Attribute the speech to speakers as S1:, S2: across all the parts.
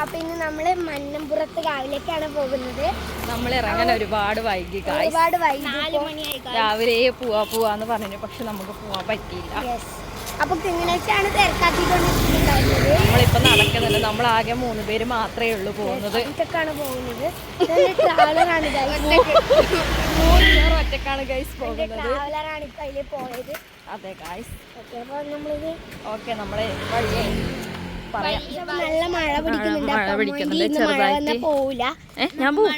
S1: അപ്പൊ ഇന്ന് നമ്മള് മന്നംപുറത്ത് കാവിലേക്കാണ് പോകുന്നത്.
S2: നമ്മൾ ഇറങ്ങാൻ ഒരുപാട് വൈകി, രാവിലെ പോവാന്ന് പറഞ്ഞു, പക്ഷെ നമുക്ക് പോവാൻ പറ്റിയില്ല.
S1: അപ്പൊ തിങ്കളാഴ്ചയാണ് തിരക്കാത്തിക്കൊണ്ടിരിക്കുന്നുണ്ടായിരുന്നത്.
S2: നമ്മളിപ്പോ നടക്കുന്നുണ്ട്. നമ്മൾ ആകെ 3 പേര് മാത്രമേ ഉള്ളൂ പോകുന്നത്.
S1: ഒറ്റക്കാണ് പോകുന്നത്. ട്രാവലറാണ്
S2: ഒറ്റക്കാണ് ഗൈസ് പോകുന്നത്.
S1: ട്രാവലറാണ് ഇപ്പൊ അതില് പോയത്.
S2: അതെ ഗൈസ്.
S1: ഓക്കെ
S2: നമ്മള് വഴിയേ
S1: നല്ല മഴ പിടിക്കുന്നുണ്ട്.
S2: ചെറുതായിട്ട്
S1: പോവില്ല.
S2: ഞാൻ പോവും.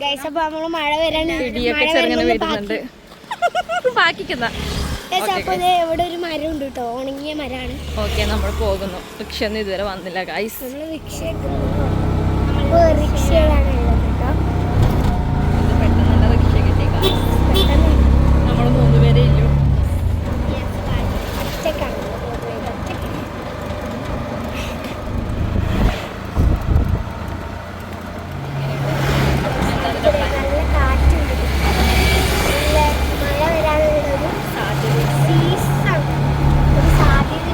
S1: ഗൈസ് അപ്പൊ നമ്മള് മഴ വരാൻ
S2: ഇടിയൊക്കെ ചെറുങ്ങനെ വരുന്നുണ്ട്. ബാക്കിക്കുന്ന
S1: അപ്പൊ ഇവിടെ ഒരു മരം ഉണ്ട് കേട്ടോ, ഉണങ്ങിയ മരമാണ്.
S2: ഓക്കെ നമ്മൾ പോകുന്നു. റിക്ഷയൊന്നും ഇതുവരെ വന്നില്ല ഗൈസ്.
S1: നമ്മള് റിക്ഷയിലാണ് ഉള്ളത് കേട്ടോ.
S2: ഇത് പെട്ടെന്ന് റിക്ഷ കിട്ടി ഗൈസ്. നമ്മൾ 3 പേരേ ഇല്ലു.
S1: ഒറ്റക്കാണ്. നല്ല കാറ്റുണ്ട്. നല്ല മഴ വരാനുള്ളൊരു സീസൺ, ഒരു സാധ്യത.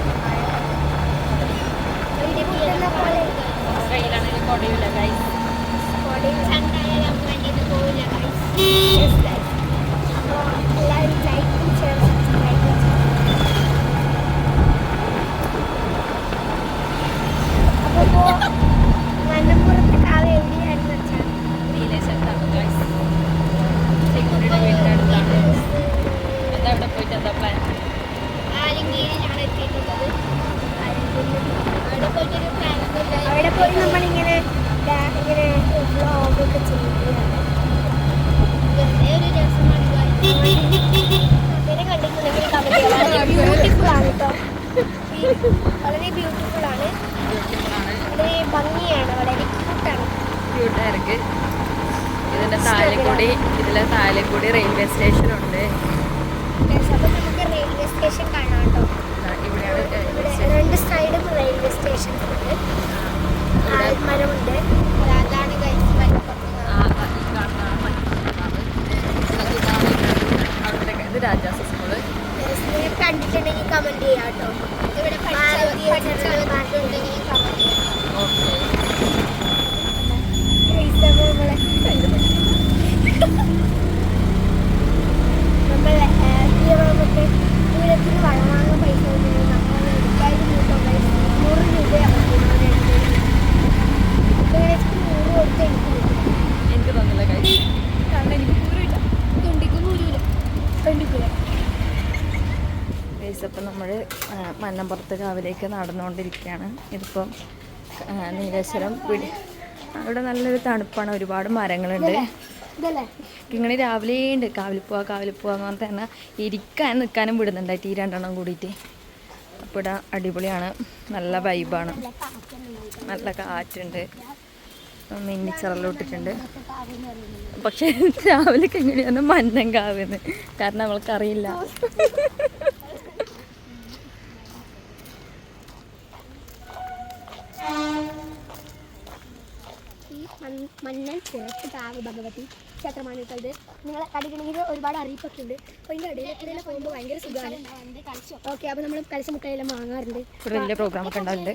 S2: കയ്യിലാണെങ്കിൽ കൊടയില്ല ഗൈസ്.
S1: എല്ലാവരും ലൈക്കും ഷെയർ സബ്സ്ക്രൈബ് ചെയ്യും. അപ്പോൾ മന്നംപുറത്ത് കാവ് എവിടെയാണെന്ന് വെച്ചാൽ
S2: നീലേശ്വരത്താണ് ഗൈസ്. ചെക്കുടിയുടെ വീടിൻ്റെ അടുത്താണ്. എന്താ ഇവിടെ പോയിട്ട് എന്താ പ്ലാൻ?
S1: ആലങ്കീരിലാണ് എത്തിയിട്ടുള്ളത്. അവിടെ പോയി നമ്മളിങ്ങനെ ഇങ്ങനെ വ്ലോഗൊക്കെ ചെയ്യുകയാണ്. ഒരു രസമാണ്. ബ്യൂട്ടിഫുൾ ആണ് കേട്ടോ. വളരെ ബ്യൂട്ടിഫുൾ ആണ്, വളരെ ഭംഗിയാണ്, വളരെ ക്യൂട്ടാണ്.
S2: ക്യൂട്ടായിരിക്കും. ഇതിലെ താഴെ കൂടി റെയിൽവേ സ്റ്റേഷനുണ്ട്.
S1: അപ്പോൾ നമുക്ക് റെയിൽവേ സ്റ്റേഷൻ കാണാം കേട്ടോ.
S2: ഇവിടെയാണ്
S1: രണ്ട് സൈഡും റെയിൽവേ സ്റ്റേഷൻ ഉണ്ട്. മരമുണ്ട്. അതാണ്
S2: ഇത് രാജാസ് സ്കൂള്.
S1: കണ്ടിട്ടുണ്ടെങ്കിൽ കമന്റ് ചെയ്യാം കേട്ടോ. ഇവിടെ നമ്മളെ ദൂരത്തിന് വളം വാങ്ങാൻ പൈസ നമ്മൾ 100 രൂപയാണ്. 100 കൊടുത്ത്
S2: എനിക്ക് തന്നില്ല കൈ, കാരണം എനിക്ക് പൂരമില്ല. ഗൈസ് അപ്പം നമ്മൾ മന്നംപുറത്ത് കാവിലേക്ക് നടന്നുകൊണ്ടിരിക്കുകയാണ്. ഇതിപ്പം നീലേശ്വരം അവിടെ നല്ലൊരു തണുപ്പാണ്, ഒരുപാട് മരങ്ങളുണ്ട്. ഇങ്ങനെ രാവിലെ ഉണ്ട് കാവിൽ പോവാന്ന് പറഞ്ഞാൽ തന്നെ ഇരിക്കാൻ നിൽക്കാനും വിടുന്നുണ്ടായിട്ട് ഈ 2 എണ്ണം കൂടിയിട്ട്. അപ്പോൾ ഇവിടെ അടിപൊളിയാണ്, നല്ല വൈബാണ്, നല്ല കാറ്റുണ്ട്, മിന്നിച്ചിറലോട്ടിട്ടുണ്ട്. പക്ഷെ രാവിലെ എങ്ങനെയാണ് മന്നം കാവുന്നത്, കാരണം അവൾക്കറിയില്ല.
S1: മന്നംപുറത്ത് കാവ് ഭഗവതി ക്ഷേത്രമാണ് കേട്ടത്. നിങ്ങൾ കണ്ടിട്ടുണ്ടെങ്കിൽ ഒരുപാട് അറിയിപ്പൊക്കെ ഉണ്ട്. അപ്പോൾ ഇതിൻ്റെ ഇടയിലൂടെ പോകുമ്പോൾ ഭയങ്കര സുഖമാണ്. ഓക്കെ, അപ്പോൾ നമ്മൾ കലശമുട്ടയെല്ലാം വാങ്ങാറുണ്ട്.
S2: ഇവിടെ വലിയ പ്രോഗ്രാമൊക്കെ ഉണ്ടാവുന്നുണ്ട്.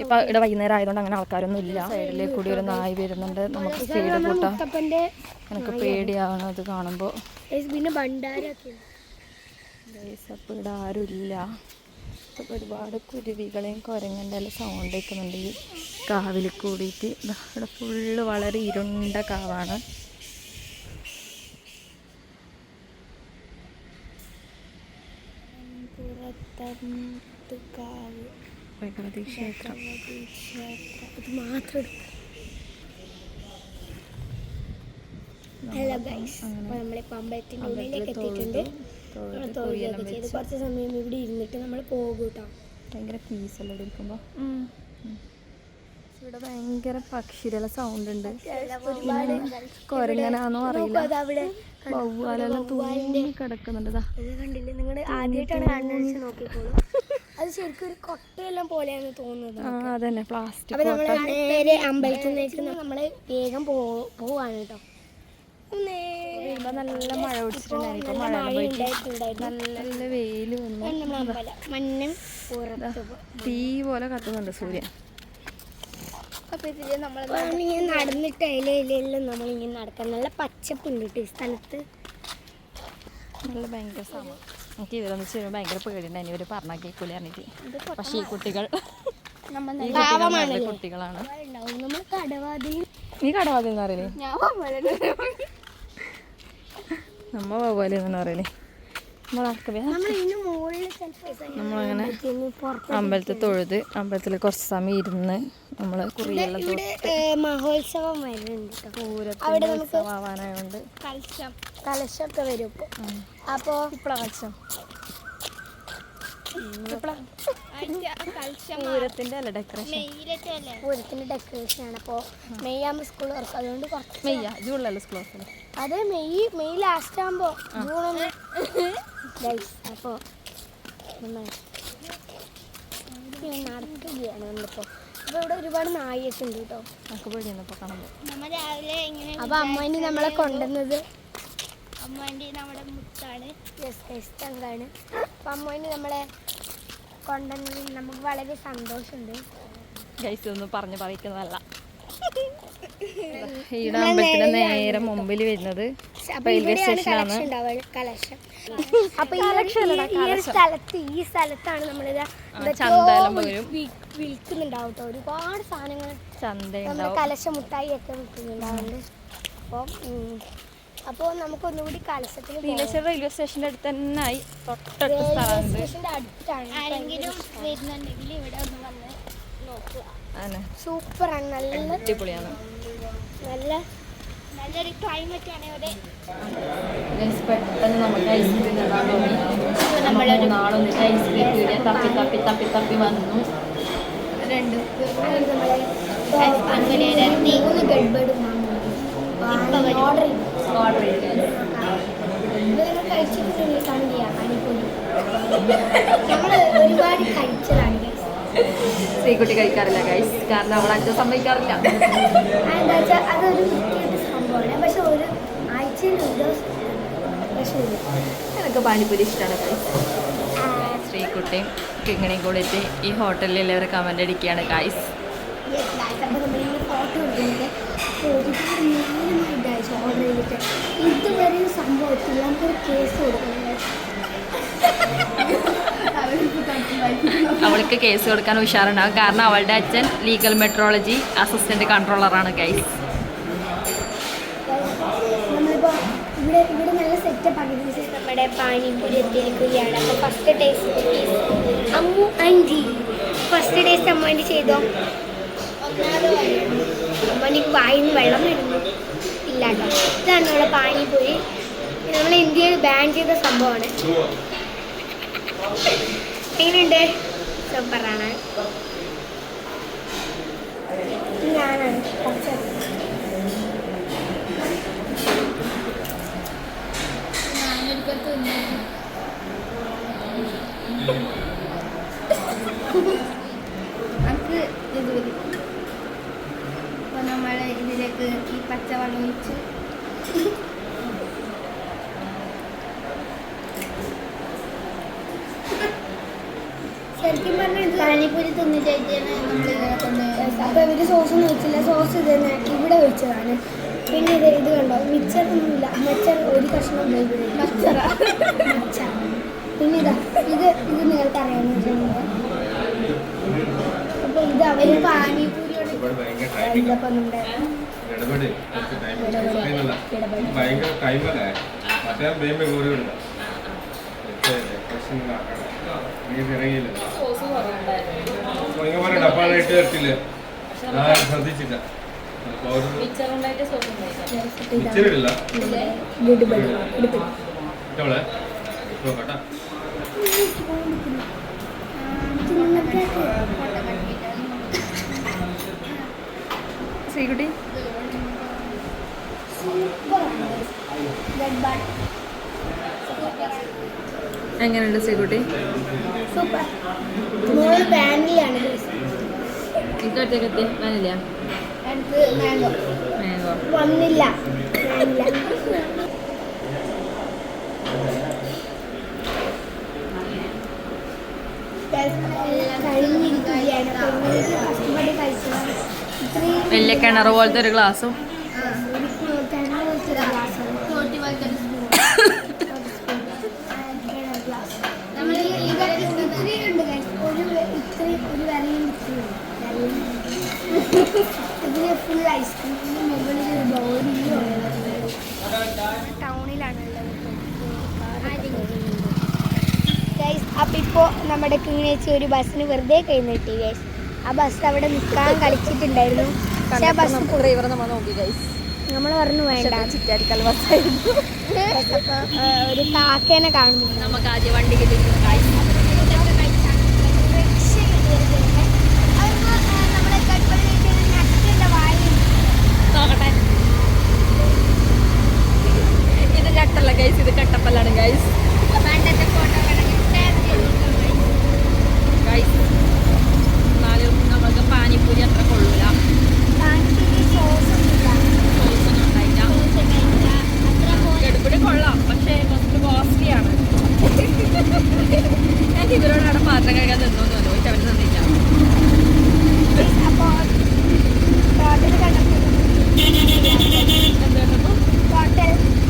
S2: ഇപ്പം ഇവിടെ വൈകുന്നേരം ആയതുകൊണ്ട് അങ്ങനെ ആൾക്കാരൊന്നും ഇല്ല. സൈഡിലേക്ക് കൂടി ഒരു നായി വരുന്നുണ്ട്. നമുക്ക് സ്പീഡ് കൂട്ടാം. എനിക്ക് പേടിയാവണം അത് കാണുമ്പോൾ.
S1: പിന്നെ ഭണ്ഡാരൊക്കെ.
S2: അപ്പോൾ ഇവിടെ ആരും ഇല്ല. അപ്പോൾ ഒരുപാട് കുരുവികളെയും കുരങ്ങൻ്റെ എല്ലാം സൗണ്ട് കേൾക്കുന്നുണ്ട് ഈ കാവിൽ കൂടിയിട്ട്. ഇവിടെ ഫുള്ള് വളരെ ഇരുണ്ട കാവാണ്. ഭഗവതി ക്ഷേത്രം
S1: ഇത് മാത്രം. ഹലോ ഗൈസ്, അപ്പോൾ നമ്മളിപ്പോൾ അമ്പലത്തിൻ്റെ ഉള്ളിലേക്ക് എത്തിയിട്ടുണ്ട്. തൊഴിലൊക്കെ ചെയ്ത് കുറച്ച് സമയം ഇവിടെ ഇരുന്നിട്ട് നമ്മൾ പോകും കേട്ടോ.
S2: ഭയങ്കര പീസല്ല ഇവിടെ ഇരിക്കുമ്പോൾ. ഇവിടെ ഭയങ്കര പക്ഷികളുടെ സൗണ്ട് ഉണ്ട്. കുരങ്ങനാന്നോ അറിയില്ല, വവ്വാലെല്ലാം തൂങ്ങി കിടക്കുന്നുണ്ട്.
S1: കണ്ടില്ലേ, നിങ്ങൾ ആദ്യമായിട്ടാണ് കാണുന്നത്, നോക്കിക്കോളൂ. അത് ശരിക്കും ഒരു കൊട്ടയെല്ലാം പോലെയാണ് തോന്നുന്നത്.
S2: അതന്നെ, പ്ലാസ്റ്റിക്.
S1: അപ്പോൾ നമ്മൾ നേരെ അമ്പലത്തിലേക്ക് നമ്മൾ വേഗം പോവാണ് കേട്ടോ.
S2: നല്ല മഴ പിടിച്ചിട്ടുണ്ടായിരുന്നു. നല്ല വെയില് വന്നു,
S1: മഞ്ഞും
S2: തീ പോലെ കത്തുന്നുണ്ട് സൂര്യൻ.
S1: അപ്പോൾ ഇതിൽ നമ്മളിങ്ങനെ നടന്നിട്ട് ഇലയിലെല്ലാം നമ്മളിങ്ങനെ നടക്കാൻ നല്ല പച്ചപ്പുണ്ട് കേട്ടോ ഈ സ്ഥലത്ത്.
S2: നല്ല ഭയങ്കര സമയം എനിക്ക് ഇവരൊന്ന് ചെയ്യുമ്പോൾ ഭയങ്കര പേടിയുണ്ടായിരുന്നു. ഇവർ പറഞ്ഞാൽ കേൾക്കൂല പറഞ്ഞിട്ട്. പക്ഷേ ഈ കുട്ടികൾ നല്ല കുട്ടികളാണ്.
S1: നമ്മൾ കടവാതി
S2: നീ കടവാതി എന്ന് പറയലേ? നമ്മ പോപോലെ എന്ന് പറയലേ? നമ്മളങ്ങനെ അമ്പലത്തിൽ തൊഴുത് അമ്പലത്തിൽ കുറച്ച് സമയം ഇരുന്ന് നമ്മൾ കുറിയെല്ലാം
S1: മഹോത്സവം വരുന്നുണ്ട്.
S2: ആവാനായോണ്ട്
S1: കലശമൊക്കെ വരും. അപ്പോൾ
S2: പൂരത്തിന്റെ അല്ല ഡെക്കറേഷൻ,
S1: പൂരത്തിന്റെ ഡെക്കറേഷൻ ആണ്. അപ്പോൾ മെയ് ആകുമ്പോൾ സ്കൂൾ തുറക്കും. അതുകൊണ്ട് കുറച്ച്
S2: മെയ്യാ ജൂണിലല്ലേ സ്കൂൾ തുറക്കല്?
S1: അതെ മെയ് ലാസ്റ്റ് ആകുമ്പോൾ ജൂണൊന്ന്. അപ്പോൾ നടക്കുകയാണ് നമ്മളിപ്പോൾ. അപ്പോൾ ഇവിടെ ഒരുപാട് നായൊക്കെ ഉണ്ട് കേട്ടോ.
S2: നമുക്ക് പേടിയെന്നപ്പോൾ കാണുമ്പോൾ.
S1: അപ്പോൾ അമ്മേനെ നമ്മളെ കൊണ്ടുവന്നത്
S3: നമ്മുടെ മുത്താണ്.
S1: തങ്കാണ്. അപ്പം അമ്മേനെ നമ്മളെ കൊണ്ടുവന്നതിൽ നമുക്ക് വളരെ സന്തോഷമുണ്ട്.
S2: ഗൈസ് ഒന്നും പറഞ്ഞു പറയിക്കുന്നതല്ല. ഈടെ അമ്പലത്തിന് നേരെ മുമ്പിൽ വരുന്നത് റെയിൽവേ സ്റ്റേഷനാണ്.
S1: അപ്പൊ ഈ സ്ഥലത്താണ് നമ്മളിത് വിൽക്കുന്നുണ്ടാവും കേട്ടോ. ഒരുപാട് സാധനങ്ങൾ നമ്മുടെ കലശ മുട്ടായി ഒക്കെ വിൽക്കുന്നുണ്ടാവുന്നുണ്ട്. അപ്പോൾ നമുക്കൊന്നുകൂടി കലശത്തിൽ
S2: നീലേശ്വരം റെയിൽവേ സ്റ്റേഷൻ്റെ അടുത്ത് തന്നെ ആയി. തൊട്ടടുത്ത സ്ഥലമുണ്ട്.
S1: സ്റ്റേഷൻ്റെ അടുത്താണ്.
S3: ആരെങ്കിലും വരുന്നുണ്ടെങ്കിൽ ഇവിടെ ഒന്ന് വന്ന് നോക്കുക.
S1: സൂപ്പറാണ്. നല്ല
S2: അടിപൊളിയാണ്.
S3: നല്ലൊരു ക്ലൈമറ്റ് ആണ് ഇവിടെ.
S2: പെട്ടെന്ന് നമുക്ക് ഐസ്ക്രീം നമ്മളൊരു നാളൊന്നിട്ട് ഐസ്ക്രീം കീഴിൽ തപ്പി തപ്പി തപ്പി തപ്പി വന്നു. ഓർഡർ ചെയ്ത്
S1: ഒരുപാട് കഴിച്ചതാണ്.
S2: ശ്രീകുട്ടി കഴിക്കാറില്ല ഗൈസ്, കാരണം അവൾ അച്ഛൻ സമ്മതിക്കാറില്ല.
S1: എന്താ വെച്ചാൽ അതൊരു സംഭവമാണ്. പക്ഷെ ഒരു ആഴ്ചയിൽ ഒരു ദിവസം
S2: എനിക്ക് പാനിപ്പൂരി ഇഷ്ടമാണ് ഗൈസ്. ശ്രീകുട്ടിയും കിങ്ങണിയും കൂടിയിട്ട് ഈ ഹോട്ടലിൽ എല്ലാവരും കമൻ്റ് അടിക്കുകയാണ് ഗൈസ്.
S1: അപ്പോൾ നമ്മളിങ്ങനെ ഫോട്ടോ എടുക്കുന്നത് ഓർഡർ ചെയ്തിട്ട് ഇതുവരെ സംഭവത്തില്ല. നമുക്കൊരു കേസ് കൊടുക്കണം.
S2: അവൾക്ക് കേസ് കൊടുക്കാൻ ഉഷാറുണ്ടാകും, കാരണം അവളുടെ അച്ഛൻ ലീഗൽ മെട്രോളജി അസിസ്റ്റന്റ് കൺട്രോളറാണ് ഗൈസ്.
S1: നമ്മളിപ്പോൾ ഇവിടെ നല്ല സെറ്റപ്പ് ആക്കി നമ്മുടെ പാനിപ്പൂരി എത്തിയിരിക്കുകയാണ്. അപ്പോൾ first taste Ammu aunty first taste അമ്മ ആൻറ്റി ചെയ്തോ. അമ്മക്ക് വായിന്ന് വെള്ളം വരുന്നു ഇല്ല കേട്ടോ. ഇതാണ് നമ്മളെ പാനിപ്പൂരി. നമ്മൾ ഇന്ത്യയിൽ ബാൻ ചെയ്ത സംഭവമാണ്. എങ്ങനെയുണ്ട്? സൂപ്പറാണ്. ഞാനാണ്
S3: നമുക്ക് ഇത് ഇപ്പോൾ നമ്മൾ ഇതിലേക്ക് ഈ പച്ചവെള്ളം ഒഴിച്ച്
S1: ശരിക്കും പറഞ്ഞാൽ
S3: പാനിപ്പൂരി തിന്ന് കഴിച്ചാണ് നമ്മളിങ്ങനെ കൊണ്ട്.
S1: അപ്പോൾ ഇവർ സോസൊന്നും വെച്ചില്ല. സോസ് ഇത് തന്നെ ഇവിടെ വെച്ചതാണ്. പിന്നെ ഇത് കണ്ടോ, മിച്ചറൊന്നുമില്ല. മച്ചർ ഒരു കഷ്ണം മച്ചറ. പിന്നെ ഇത് നിങ്ങൾക്ക് അറിയാമെന്ന് വെച്ചിട്ടുണ്ടെങ്കിൽ അപ്പോൾ ഇത് അവർ പാനിപ്പൂരിയോട് ഇതപ്പം നമ്മുടെ
S4: ഡപ്പായിട്ട് തരത്തില്ലേ? ശ്രദ്ധിച്ചില്ല. മിച്ചറില്ല
S2: ശ്രീകുട്ടി എങ്ങനെയുണ്ട് ശ്രീകുട്ടി?
S1: സൂപ്പർ. മോള് ഫാമിലിയാണ്.
S2: ഇക്കത്തേക്കെത്തി വേനില്ല
S1: എനിക്ക് മാംഗോ
S2: മാംഗോ
S1: വന്നില്ല. കഴിഞ്ഞിരിക്കുകയാണ്. കഷ്ടപ്പെട്ട് കഴിച്ചതാണ്. ഇത്രയും
S2: വലിയ കിണർ പോലത്തെ ഒരു ഗ്ലാസും
S1: നമ്മൾ ഇതിന് ഫുൾ ഐസ്ക്രീമിന് മുകളിൽ ഒരു ബൗളിയോ ടൗണിലാണുള്ളത്. ഗൈസ് അപ്പം ഇപ്പോൾ നമ്മുടെ കിങ്ങിണേച്ചി ഒരു ബസ്സിന് വെറുതെ കൈ നീട്ടി ഗൈസ്. ആ ബസ് അവിടെ നിൽക്കാൻ കളിച്ചിട്ടുണ്ടായിരുന്നു. പക്ഷേ ആ ബസ്
S2: ഡ്രൈവർ നമ്മൾ നോക്കി ഗൈസ്.
S1: നമ്മൾ പറഞ്ഞു വേണ്ട
S2: ചിറ്റാരിക്കൽ ബസ്സായിരുന്നു.
S1: അപ്പോൾ ഒരു കാക്കേനെ കാണുന്നു.
S2: നമുക്ക് ആദ്യം വണ്ടി കിട്ടിയിരുന്നു ഗൈസ്. നോക്കട്ടെ, ഇത് കട്ടല്ല ഗൈസ്, ഇത് കട്ടപ്പല്ലാണ് ഗൈസ്. ഗൈസ് എന്നാലും നമുക്ക് പാനിപ്പൂരി അത്ര കൊള്ളൂല. സോസൊന്നും ഉണ്ടായില്ല. എടുപ്പിടി കൊള്ളാം, പക്ഷേ കുറച്ച് കോസ്റ്റ്ലി ആണ്. ഞാൻ ഇവരോട് അവിടെ പാത്രം കഴിക്കാൻ നിന്നോന്ന് പറഞ്ഞു, പക്ഷെ അവർ തന്നില്ല.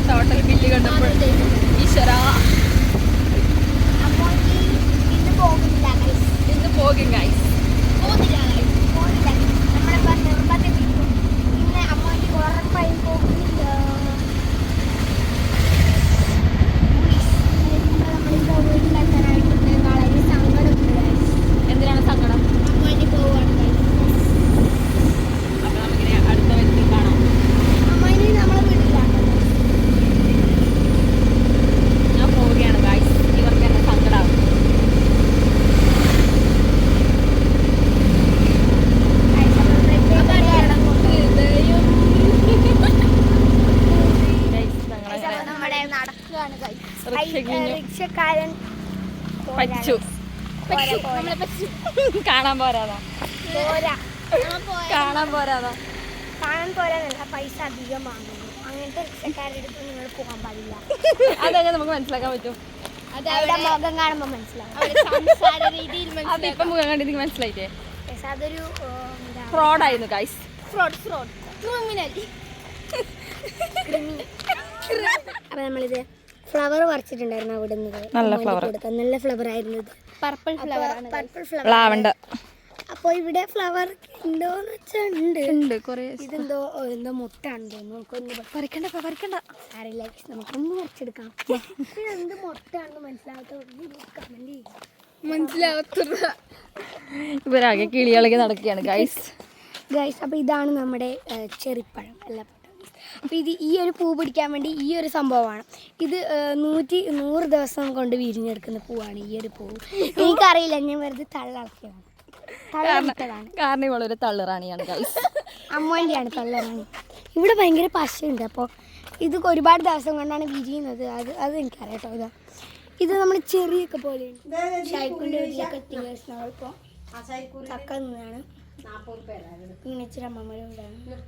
S2: ടോട്ടൽ ബില്ല് കണ്ടപ്പോൾ ഈശ്വര ഇന്ന് പോകും ഗൈസ്. എന്തിനാണ് സങ്കടം? അപ്പൊ നമുക്കിനി അടുത്ത വ്യക്തി കാണാം. ഞാൻ പോവുകയാണ് ഗൈസ്. ഇവർക്ക് എന്നെ സങ്കടമാകും.
S1: റിക്ഷക്കാരൻ
S2: പച്ചു കാണാൻ പോരാതാ, കാണാൻ പോരാതാ.
S1: കാണാൻ പോരാനല്ല, പൈസ അധികം വാങ്ങുന്നു. അങ്ങനത്തെ റിക്ഷക്കാരുടെ അടുത്ത് നിങ്ങൾ പോകാൻ പാടില്ല.
S2: അതെങ്ങനെ നമുക്ക് മനസ്സിലാക്കാൻ പറ്റും?
S1: അവരുടെ മുഖം കാണുമ്പോൾ മനസ്സിലാവും.
S2: അതിപ്പം മുഖം കണ്ടി നിങ്ങൾക്ക് മനസ്സിലായിട്ടേ?
S1: പക്ഷെ അതൊരു
S2: ഫ്രോഡായിരുന്നു ഗൈസ്.
S1: അപ്പൊ നമ്മളിത് ഫ്ലവർ പറിച്ചിട്ടുണ്ടായിരുന്നു അവിടെ നിന്ന്.
S2: നല്ല ഫ്ലവർ,
S1: നല്ല ഫ്ലവർ ആയിരുന്നു ഇത്. Purple flower.
S2: ലാവണ്ടർ.
S1: അപ്പോൾ ഇവിടെ ഫ്ലവർ ഉണ്ടോന്ന് വെച്ചാൽ ഉണ്ട്.
S2: കുറേ
S1: ഇതെന്തോ എന്തോ മുട്ടാണ് തോന്നുന്നു.
S2: പറിക്കണ്ട
S1: അറിയില്ല, നമുക്കൊന്ന് പറിച്ചെടുക്കാം. എന്ത് മുട്ടാണെന്ന് മനസ്സിലാവാത്ത
S2: ഇവരാകെ കിളികളൊക്കെ നടക്കുകയാണ് ഗൈസ്.
S1: അപ്പോൾ ഇതാണ് നമ്മുടെ ചെറിപ്പഴം അല്ല. അപ്പോൾ ഇത് ഈ ഒരു പൂ പിടിക്കാൻ വേണ്ടി ഈ ഒരു സംഭവമാണ്. ഇത് 100 ദിവസം കൊണ്ട് വിരിഞ്ഞെടുക്കുന്ന പൂവാണ് ഈ ഒരു പൂവ്. എനിക്കറിയില്ല, ഞാൻ വെറുതെ തള്ളിളക്കിയതാണ്.
S2: കാരണം ഇവളൊരു തള്ളുറാണിയാണ് ഗൈസ്.
S1: അമ്മേൻ്റെയാണ് തള്ളുറാണി. ഇവിടെ ഭയങ്കര പശയുണ്ട്. അപ്പോൾ ഇത് ഒരുപാട് ദിവസം കൊണ്ടാണ് വിരിയുന്നത്. അത് എനിക്കറിയാം കേട്ടോ. ഇത് നമ്മൾ ചെറിയൊക്കെ പോലെയുണ്ട്. ഷൈക്കുൻ്റെ വീട്ടിലൊക്കെ എത്തിയപ്പോൾ ചക്ക നിന്നാണ് ഇങ്ങനെ ഇച്ചിരി അമ്മമ്മയുടെ വീടാണ്.